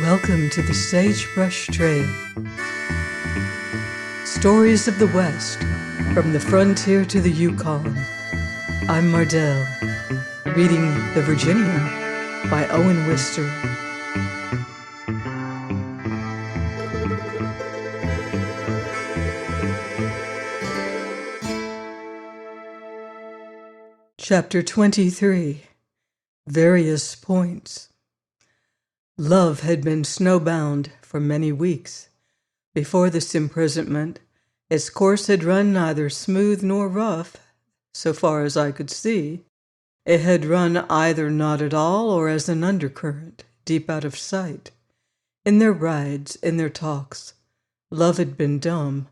Welcome to the Sagebrush Trail. Stories of the West, from the frontier to the Yukon. I'm Mardell, reading The Virginian by Owen Wister. Chapter 23. Various Points. Love had been snowbound for many weeks. Before this imprisonment, its course had run neither smooth nor rough, so far as I could see. It had run either not at all or as an undercurrent, deep out of sight. In their rides, in their talks, love had been dumb,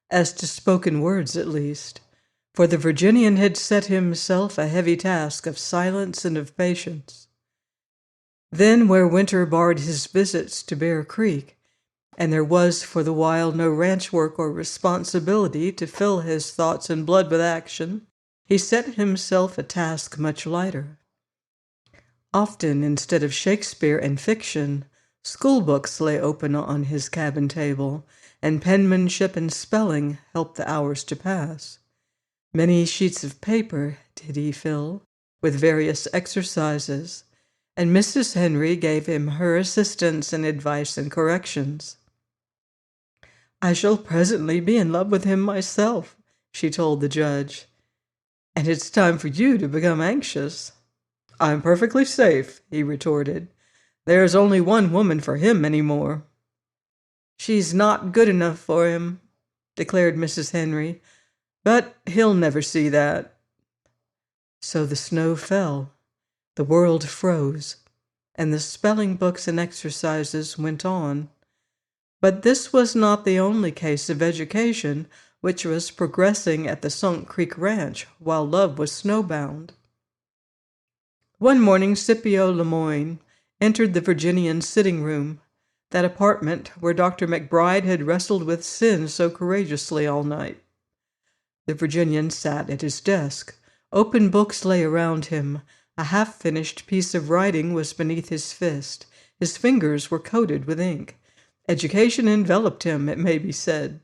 as to spoken words at least, for the Virginian had set himself a heavy task of silence and of patience. Then, where winter barred his visits to Bear Creek, and there was for the while no ranch work or responsibility to fill his thoughts and blood with action, he set himself a task much lighter. Often, instead of Shakespeare and fiction, school books lay open on his cabin table, and penmanship and spelling helped the hours to pass. Many sheets of paper did he fill with various exercises, and Mrs. Henry gave him her assistance and advice and corrections. "I shall presently be in love with him myself," she told the judge, "and it's time for you to become anxious." "I'm perfectly safe," he retorted. "There's only one woman for him any more." "She's not good enough for him," declared Mrs. Henry, "but he'll never see that." So the snow fell. The world froze, and the spelling books and exercises went on. But this was not the only case of education which was progressing at the Sunk Creek Ranch while love was snowbound. One morning Scipio Lemoyne entered the Virginian sitting room, that apartment where Dr. McBride had wrestled with sin so courageously all night. The Virginian sat at his desk. Open books lay around him. A half-finished piece of writing was beneath his fist. His fingers were coated with ink. Education enveloped him, it may be said.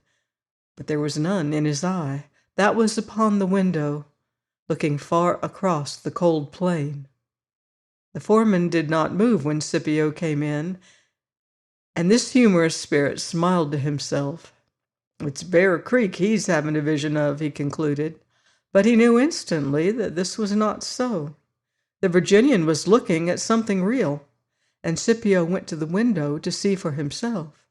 But there was none in his eye. That was upon the window, looking far across the cold plain. The foreman did not move when Scipio came in, and this humorous spirit smiled to himself. "It's Bear Creek he's having a vision of," he concluded. But he knew instantly that this was not so. The Virginian was looking at something real, and Scipio went to the window to see for himself.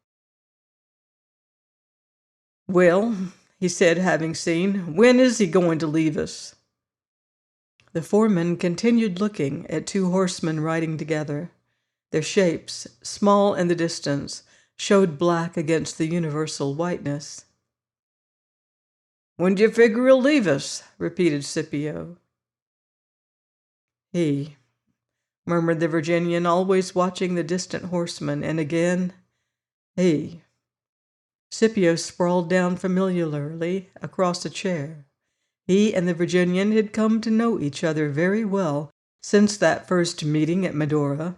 "Well," he said, having seen, "when is he going to leave us?" The foreman continued looking at two horsemen riding together. Their shapes, small in the distance, showed black against the universal whiteness. "When do you figure he'll leave us?" repeated Scipio. "He," murmured the Virginian, always watching the distant horseman, and again, "he." Scipio sprawled down familiarly across a chair. He and the Virginian had come to know each other very well since that first meeting at Medora.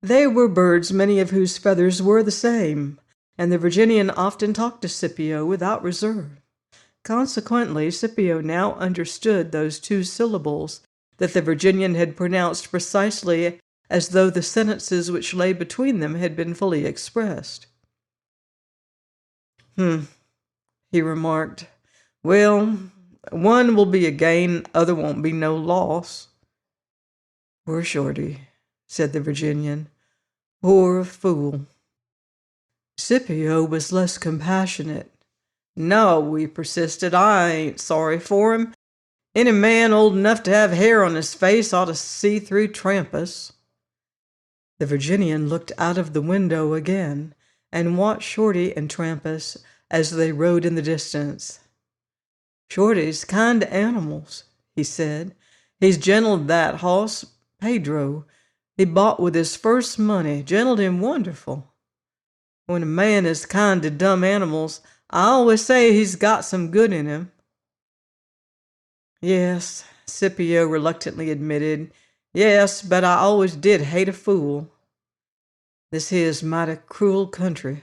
They were birds many of whose feathers were the same, and the Virginian often talked to Scipio without reserve. Consequently, Scipio now understood those two syllables that the Virginian had pronounced precisely as though the sentences which lay between them had been fully expressed. He remarked. "Well, one will be a gain, other won't be no loss." "Poor Shorty," said the Virginian. "Poor fool." Scipio was less compassionate. "No," he persisted, "I ain't sorry for him. Any man old enough to have hair on his face ought to see through Trampas." The Virginian looked out of the window again and watched Shorty and Trampas as they rode in the distance. "Shorty's kind to animals," he said. "He's gentled that hoss, Pedro, he bought with his first money, gentled him wonderful. When a man is kind to dumb animals, I always say he's got some good in him." "Yes," Scipio reluctantly admitted. "Yes, but I always did hate a fool." This here's mighty cruel country,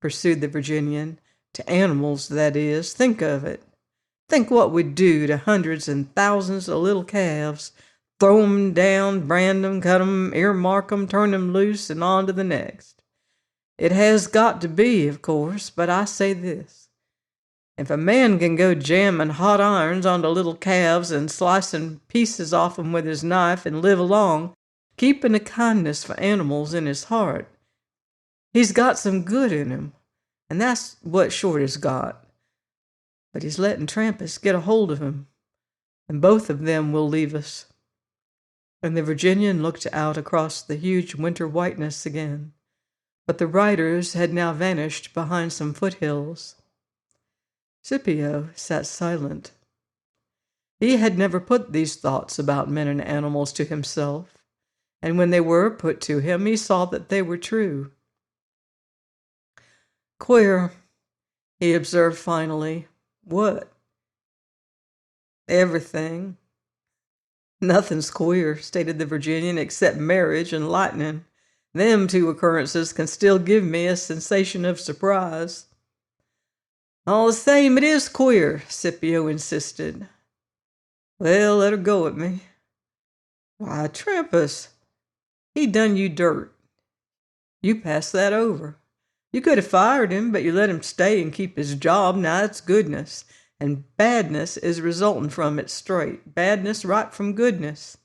pursued the Virginian. To animals, that is. Think of it. Think what we'd do to hundreds and thousands of little calves. Throw 'em down, brand 'em, cut 'em, earmark 'em, turn 'em loose, and on to the next. It has got to be, of course, but I say this. If a man can go jamming hot irons onto little calves and slicing pieces off 'em with his knife and live along, keeping a kindness for animals in his heart, he's got some good in him, and that's what Shorty's got. But he's letting Trampas get a hold of him, and both of them will leave us. And the Virginian looked out across the huge winter whiteness again, but the riders had now vanished behind some foothills. Scipio sat silent. He had never put these thoughts about men and animals to himself, and when they were put to him, he saw that they were true. Queer, he observed finally. What? Everything. Nothing's queer, stated the Virginian, except marriage and lightning. Them two occurrences can still give me a sensation of surprise. All the same, it is queer, Scipio insisted. Well, let her go at me. Why, Trampas, he done you dirt. You passed that over. You could have fired him, but you let him stay and keep his job. Now that's goodness, and badness is resulting from it straight. Badness right from goodness.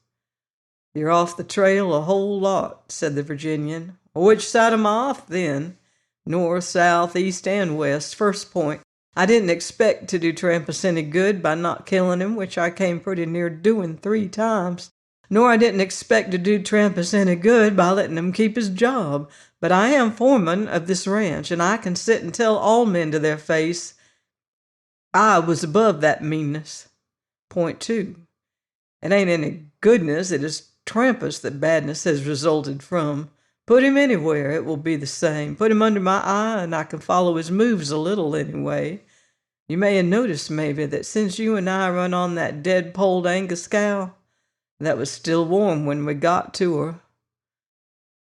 You're off the trail a whole lot, said the Virginian. Which side am I off, then? North, south, east, and west. First point, I didn't expect to do Trampas any good by not killing him, which I came pretty near doing 3 times. Nor I didn't expect to do Trampas any good by letting him keep his job. But I am foreman of this ranch, and I can sit and tell all men to their face I was above that meanness. Point 2. It ain't any goodness, it is Trampas that badness has resulted from. Put him anywhere, it will be the same. Put him under my eye, and I can follow his moves a little anyway. You may have noticed, maybe, that since you and I run on that dead-polled Angus cow, that was still warm when we got to her.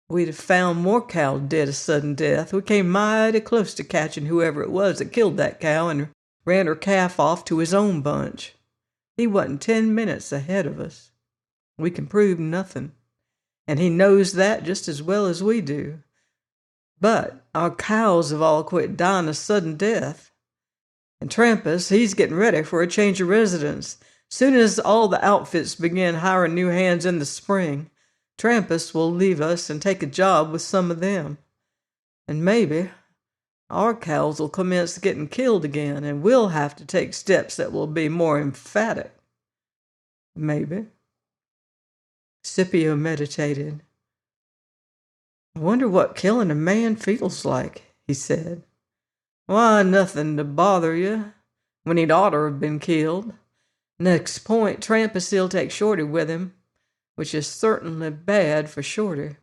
We'd have found more cows dead a sudden death. We came mighty close to catching whoever it was that killed that cow and ran her calf off to his own bunch. He wasn't 10 minutes ahead of us. We can prove nothing, and he knows that just as well as we do. But our cows have all quit dying a sudden death. And Trampas, he's getting ready for a change of residence. Soon as all the outfits begin hiring new hands in the spring, Trampas will leave us and take a job with some of them. And maybe our cows will commence getting killed again, and we'll have to take steps that will be more emphatic. Maybe. Scipio meditated. I wonder what killing a man feels like, he said. Why, nothing to bother you, when he'd oughter have been killed. Next point, Trampas he'll take Shorty with him, which is certainly bad for Shorty.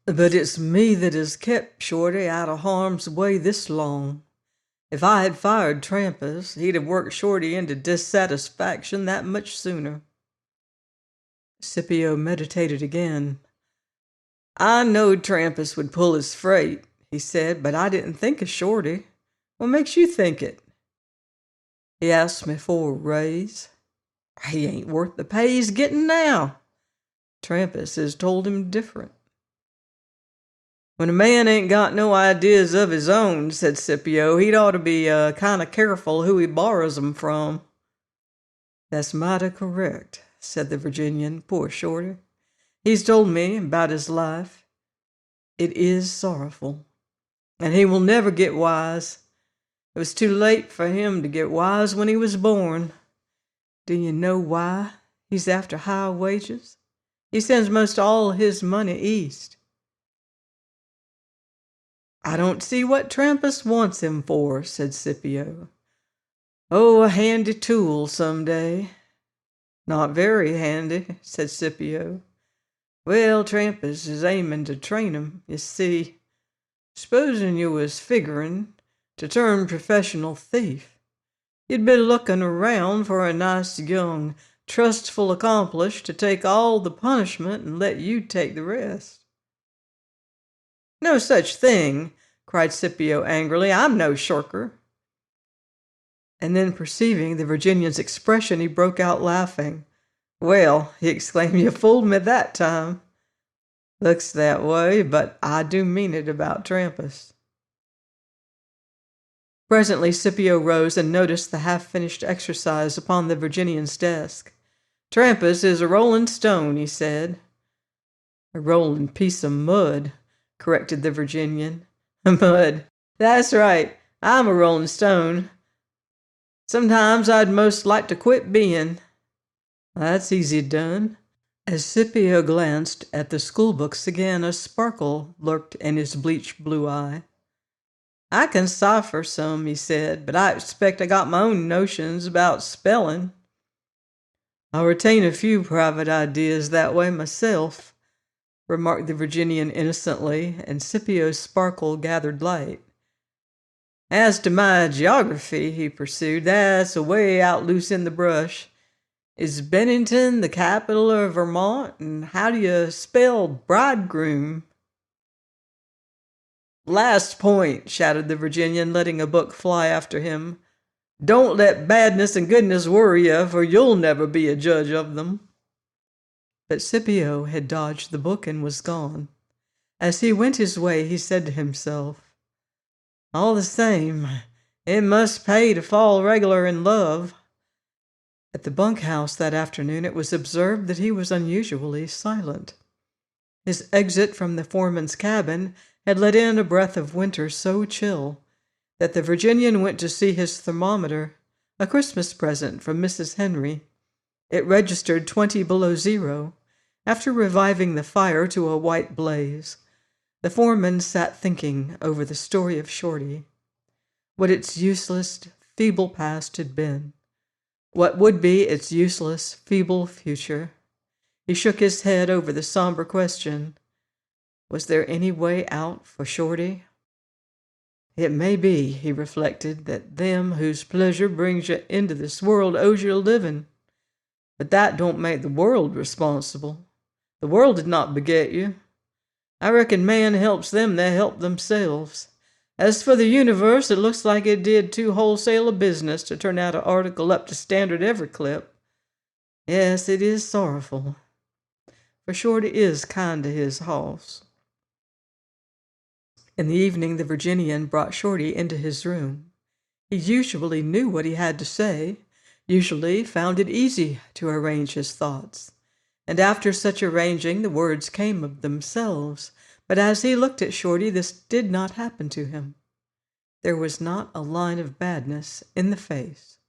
But it's me that has kept Shorty out of harm's way this long. If I had fired Trampas, he'd have worked Shorty into dissatisfaction that much sooner. Scipio meditated again. I knowed Trampas would pull his freight, he said, but I didn't think of Shorty. What makes you think it? He asked me for a raise. He ain't worth the pay he's getting now. Trampas has told him different. When a man ain't got no ideas of his own, said Scipio, he'd ought to be kind of careful who he borrows 'em from. That's mighty correct, said the Virginian. Poor Shorty. He's told me about his life. It is sorrowful, and he will never get wise. It was too late for him to get wise when he was born. Do you know why he's after high wages? He sends most all his money east. I don't see what Trampas wants him for, said Scipio. Oh, a handy tool some day. Not very handy, said Scipio. Well, Trampas is aiming to train him, you see. Supposing you was figuring to turn professional thief, you'd be looking around for a nice young, trustful accomplice to take all the punishment and let you take the rest. "No such thing," cried Scipio angrily. "I'm no shirker." And then, perceiving the Virginian's expression, he broke out laughing. "Well," he exclaimed, "you fooled me that time." "Looks that way, but I do mean it about Trampas." Presently Scipio rose and noticed the half-finished exercise upon the Virginian's desk. "Trampas is a rolling stone," he said. "A rolling piece of mud," corrected the Virginian. "Mud. That's right. I'm a rolling stone. Sometimes I'd most like to quit being." "That's easy done." As Scipio glanced at the schoolbooks again, a sparkle lurked in his bleached blue eye. "I can cipher some," he said, "but I expect I got my own notions about spelling." "I retain a few private ideas that way myself," remarked the Virginian innocently, and Scipio's sparkle gathered light. "As to my geography," he pursued, "that's away out loose in the brush. Is Bennington the capital of Vermont, and how do you spell bridegroom?" "Last point," shouted the Virginian, letting a book fly after him. "Don't let badness and goodness worry you, for you'll never be a judge of them." But Scipio had dodged the book and was gone. As he went his way, he said to himself, "All the same, it must pay to fall regular in love." At the bunkhouse that afternoon, it was observed that he was unusually silent. His exit from the foreman's cabin had let in a breath of winter so chill that the Virginian went to see his thermometer, a Christmas present from Mrs. Henry. It registered 20 below zero. After reviving the fire to a white blaze, the foreman sat thinking over the story of Shorty, what its useless, feeble past had been, what would be its useless, feeble future. He shook his head over the somber question, was there any way out for Shorty? It may be, he reflected, that them whose pleasure brings you into this world owes you a living. But that don't make the world responsible. The world did not beget you. I reckon man helps them that help themselves. As for the universe, it looks like it did too wholesale a business to turn out an article up to standard every clip. Yes, it is sorrowful, for Shorty is kind to his hoss." In the evening, the Virginian brought Shorty into his room. He usually knew what he had to say, usually found it easy to arrange his thoughts. And after such arranging, the words came of themselves. But as he looked at Shorty, this did not happen to him. There was not a line of badness in the face.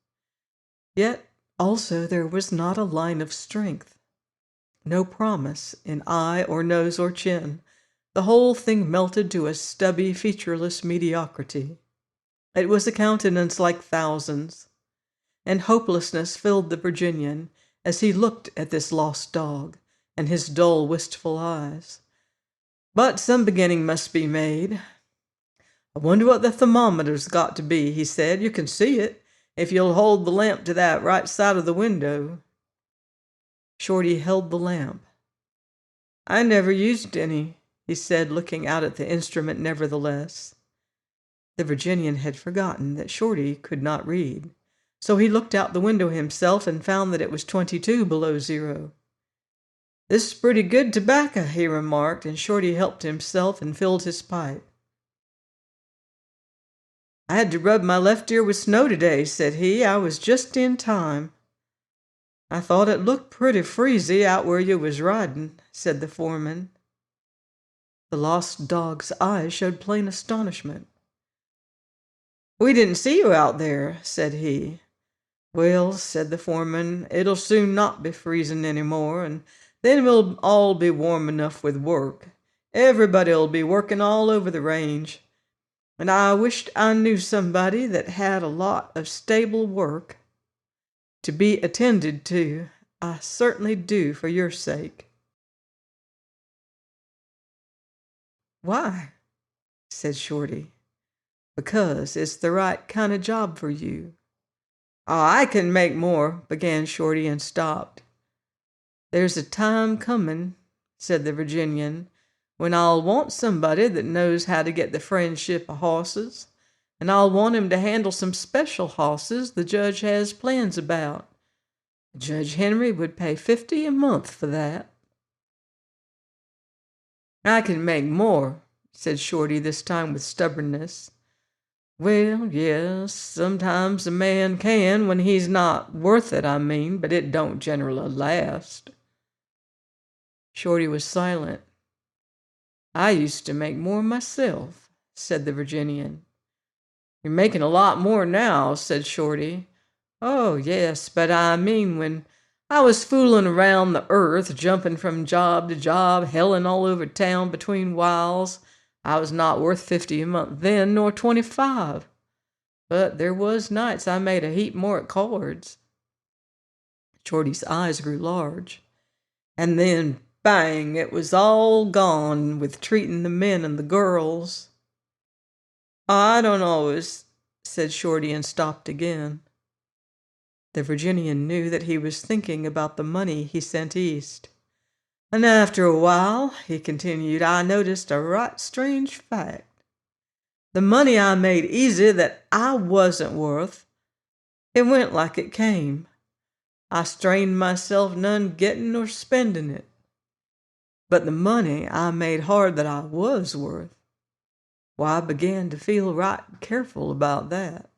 Yet also there was not a line of strength. No promise in eye or nose or chin. The whole thing melted to a stubby, featureless mediocrity. It was a countenance like thousands, and hopelessness filled the Virginian as he looked at this lost dog and his dull, wistful eyes. But some beginning must be made. "I wonder what the thermometer's got to be," he said. "You can see it if you'll hold the lamp to that right side of the window." Shorty held the lamp. "I never used any," he said, looking out at the instrument nevertheless. The Virginian had forgotten that Shorty could not read, so he looked out the window himself and found that it was 22 below zero. "This is pretty good tobacco," he remarked, and Shorty helped himself and filled his pipe. "I had to rub my left ear with snow today," said he. "I was just in time." "I thought it looked pretty freezy out where you was riding," said the foreman. The lost dog's eyes showed plain astonishment. "We didn't see you out there," said he. "Well," said the foreman, "it'll soon not be freezing any more, and then we'll all be warm enough with work. Everybody'll be working all over the range. And I wished I knew somebody that had a lot of stable work to be attended to. I certainly do, for your sake." "Why?" said Shorty. "Because it's the right kind of job for you." "Oh, I can make more," began Shorty and stopped. "There's a time coming," said the Virginian, when I'll want somebody that knows how to get the friendship of horses, and I'll want him to handle some special horses the judge has plans about. Judge Henry would pay $50 a month for that." "I can make more," said Shorty, this time with stubbornness. "Well, yes, sometimes a man can when he's not worth it, I mean, but it don't generally last." Shorty was silent. "I used to make more myself," said the Virginian. "You're making a lot more now," said Shorty. "Oh, yes, but I mean when I was fooling around the earth, jumping from job to job, helling all over town between whiles, I was not worth 50 a month then, nor 25. But there was nights I made a heap more at cards." Shorty's eyes grew large. "And then, bang, it was all gone with treating the men and the girls." "I don't always," said Shorty, and stopped again. The Virginian knew that he was thinking about the money he sent east. "And after a while," he continued, "I noticed a right strange fact. The money I made easy that I wasn't worth, it went like it came. I strained myself none getting nor spending it. But the money I made hard that I was worth, why, I began to feel right careful about that.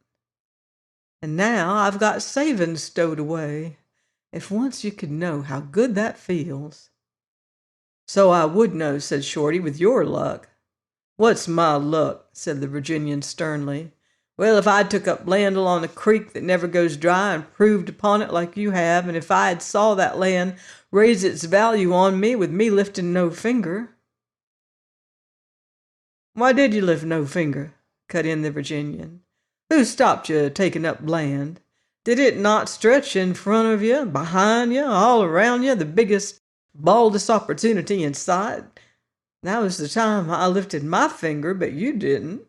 And now I've got savings stowed away. If once you could know how good that feels." "So I would know," said Shorty, "with your luck." "What's my luck?" said the Virginian sternly. "Well, if I took up land along a creek that never goes dry and proved upon it like you have, and if I had saw that land raise its value on me with me lifting no finger." "Why did you lift no finger?" cut in the Virginian. "Who stopped you taking up land? Did it not stretch in front of you, behind you, all around you, the biggest, baldest opportunity in sight? That was the time I lifted my finger, but you didn't."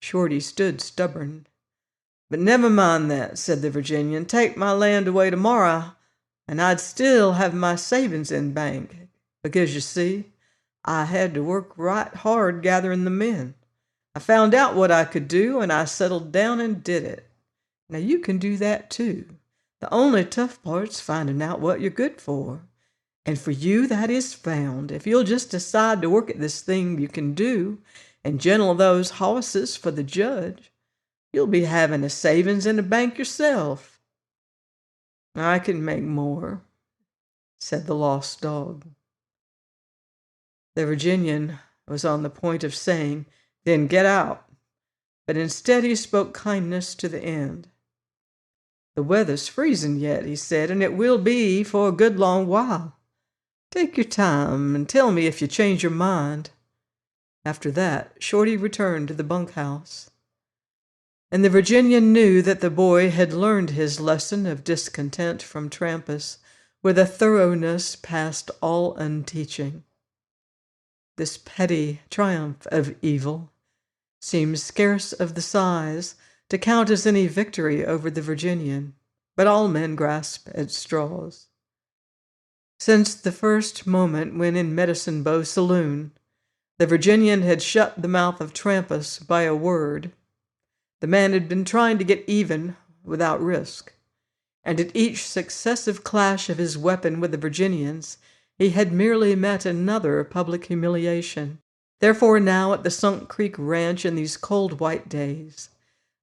Shorty stood stubborn. "But never mind that," said the Virginian. "Take my land away tomorrow, and I'd still have my savings in bank, because, you see, I had to work right hard gathering them in. I found out what I could do, and I settled down and did it. Now you can do that too. The only tough part's finding out what you're good for. And for you that is found. If you'll just decide to work at this thing you can do, and gentle those horses for the judge, you'll be having a savings in the bank yourself." "I can make more," said the lost dog. The Virginian was on the point of saying, "Then get out," but instead he spoke kindness to the end. "The weather's freezing yet," he said, "and it will be for a good long while. Take your time and tell me if you change your mind." After that, Shorty returned to the bunkhouse. And the Virginian knew that the boy had learned his lesson of discontent from Trampas with a thoroughness past all unteaching. This petty triumph of evil seemed scarce of the size to count as any victory over the Virginian, but all men grasp at straws. Since the first moment when in Medicine Bow Saloon, the Virginian had shut the mouth of Trampas by a word, the man had been trying to get even without risk, and at each successive clash of his weapon with the Virginians, he had merely met another public humiliation. Therefore now at the Sunk Creek Ranch in these cold white days,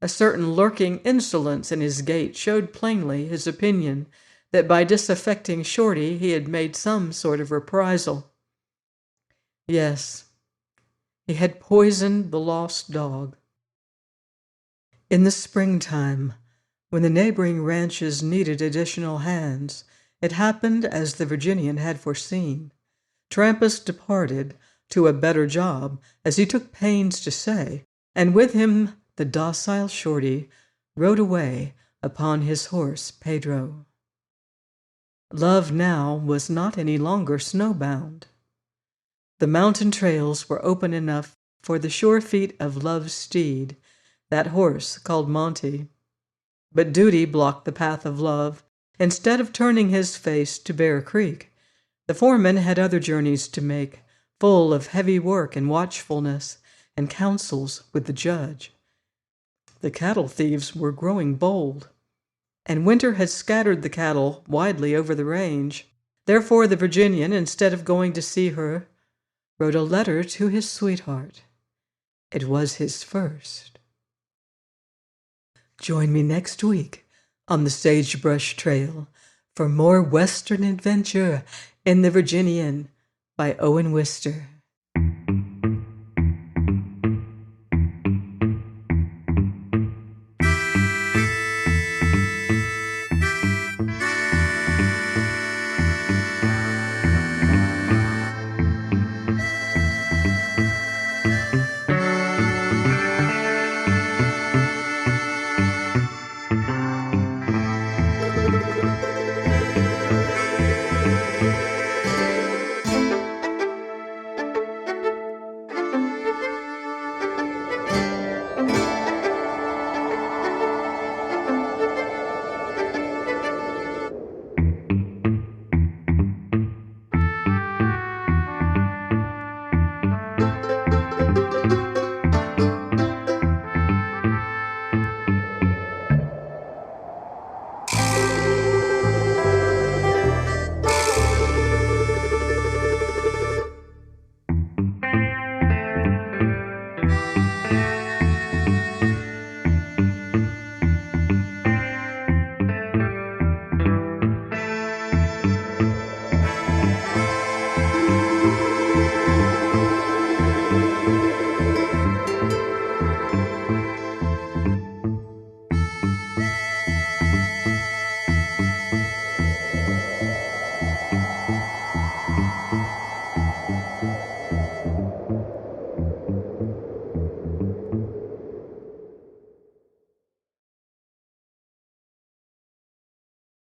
a certain lurking insolence in his gait showed plainly his opinion that by disaffecting Shorty he had made some sort of reprisal. Yes, he had poisoned the lost dog. In the springtime, when the neighboring ranches needed additional hands, it happened as the Virginian had foreseen. Trampas departed to a better job, as he took pains to say, and with him the docile Shorty rode away upon his horse Pedro. Love now was not any longer snowbound. The mountain trails were open enough for the sure feet of Love's steed, that horse called Monty. But duty blocked the path of Love. Instead of turning his face to Bear Creek, the foreman had other journeys to make, full of heavy work and watchfulness and counsels with the judge. The cattle thieves were growing bold, and winter had scattered the cattle widely over the range. Therefore the Virginian, instead of going to see her, wrote a letter to his sweetheart. It was his first. Join me next week on the Sagebrush Trail for more Western adventure in the Virginian by Owen Wister.